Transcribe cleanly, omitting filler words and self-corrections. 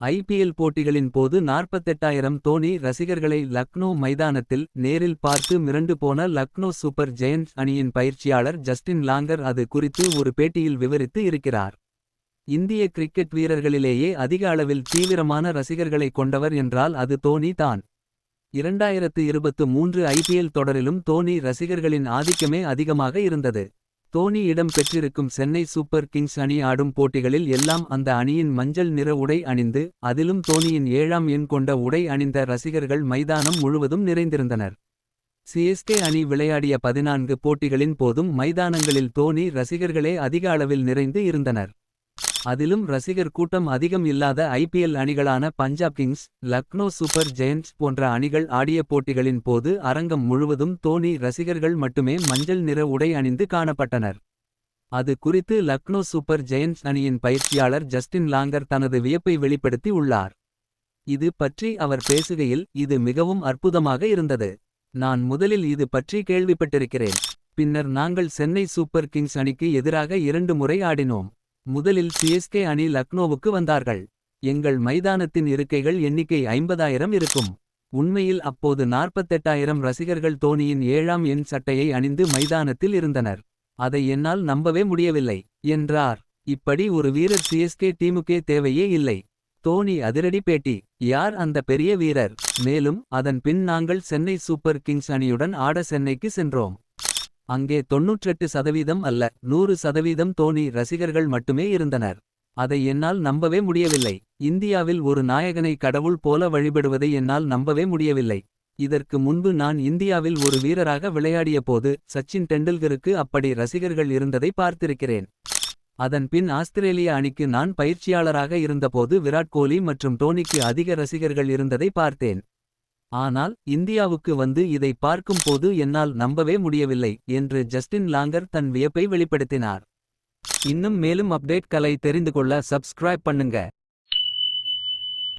IPL போட்டிகளின் போது 48,000 தோனி ரசிகர்களை லக்னோ மைதானத்தில் நேரில் பார்த்து மிரண்டு போன லக்னோ சூப்பர் ஜெயண்ட்ஸ் அணியின் பயிற்சியாளர் ஜஸ்டின் லாங்கர் அது குறித்து ஒரு பேட்டியில் விவரித்து இருக்கிறார். இந்திய கிரிக்கெட் வீரர்களிலேயே அதிக அளவில் தீவிரமான ரசிகர்களை கொண்டவர் என்றால் அது தோனி தான். 2023 ஐபிஎல் தொடரிலும் தோனி ரசிகர்களின் ஆதிக்கமே அதிகமாக இருந்தது. தோனி இடம் பெற்றிருக்கும் சென்னை சூப்பர் கிங்ஸ் அணி ஆடும் போட்டிகளில் எல்லாம் அந்த அணியின் மஞ்சள் நிற உடை அணிந்து, அதிலும் தோனியின் 7ஆம் எண் கொண்ட உடை அணிந்த ரசிகர்கள் மைதானம் முழுவதும் நிறைந்திருந்தனர். சிஎஸ்கே அணி விளையாடிய 14 போட்டிகளின் போதும் மைதானங்களில் தோனி ரசிகர்களே அதிக அளவில் நிறைந்து இருந்தனர். அதிலும் ரசிகர் கூட்டம் அதிகம் இல்லாத ஐபிஎல் அணிகளான Punjab Kings, Lucknow Super Giants போன்ற அணிகள் ஆடிய போட்டிகளின் போது அரங்கம் முழுவதும் தோனி ரசிகர்கள் மட்டுமே மஞ்சள் நிற உடை அணிந்து காணப்பட்டனர். அது குறித்து லக்னோ சூப்பர் ஜெயண்ட்ஸ் அணியின் பயிற்சியாளர் ஜஸ்டின் லாங்கர் தனது வியப்பை வெளிப்படுத்தி உள்ளார். இது பற்றி அவர் பேசுகையில், இது மிகவும் அற்புதமாக இருந்தது. நான் முதலில் இது பற்றி கேள்விப்பட்டிருக்கிறேன். பின்னர் நாங்கள் சென்னை சூப்பர் கிங்ஸ் அணிக்கு எதிராக 2 முறை ஆடினோம். முதலில் சிஎஸ்கே அணி லக்னோவுக்கு வந்தார்கள். எங்கள் மைதானத்தின் இருக்கைகள் எண்ணிக்கை 50,000 இருக்கும். உண்மையில் அப்போது 48,000 ரசிகர்கள் தோனியின் 7ஆம் எண் சட்டையை அணிந்து மைதானத்தில் இருந்தனர். அதை என்னால் நம்பவே முடியவில்லை, என்றார். இப்படி ஒரு வீரர் சிஎஸ்கே டீமுக்கே தேவையே இல்லை. தோனி அதிரடி பேட்டி. யார் அந்த பெரிய வீரர்? மேலும் அதன் பின் நாங்கள் சென்னை சூப்பர் கிங்ஸ் அணியுடன் ஆட சென்னைக்கு சென்றோம். அங்கே 98% அல்ல, 100% தோனி ரசிகர்கள் மட்டுமே இருந்தனர். அதை என்னால் நம்பவே முடியவில்லை. இந்தியாவில் ஒரு நாயகனை கடவுள் போல வழிபடுவதை என்னால் நம்பவே முடியவில்லை. இதற்கு முன்பு நான் இந்தியாவில் ஒரு வீரராக விளையாடிய போது சச்சின் டெண்டுல்கருக்கு அப்படி ரசிகர்கள் இருந்ததை பார்த்திருக்கிறேன். அதன் பின் ஆஸ்திரேலிய அணிக்கு நான் பயிற்சியாளராக இருந்தபோது விராட் கோலி மற்றும் டோனிக்கு அதிக ரசிகர்கள் இருந்ததை பார்த்தேன். ஆனால் இந்தியாவுக்கு வந்து இதை பார்க்கும் போது என்னால் நம்பவே முடியவில்லை, என்று ஜஸ்டின் லாங்கர் தன் வியப்பை வெளிப்படுத்தினார். இன்னும் மேலும் அப்டேட்களை தெரிந்து கொள்ள சப்ஸ்கிரைப் பண்ணுங்க.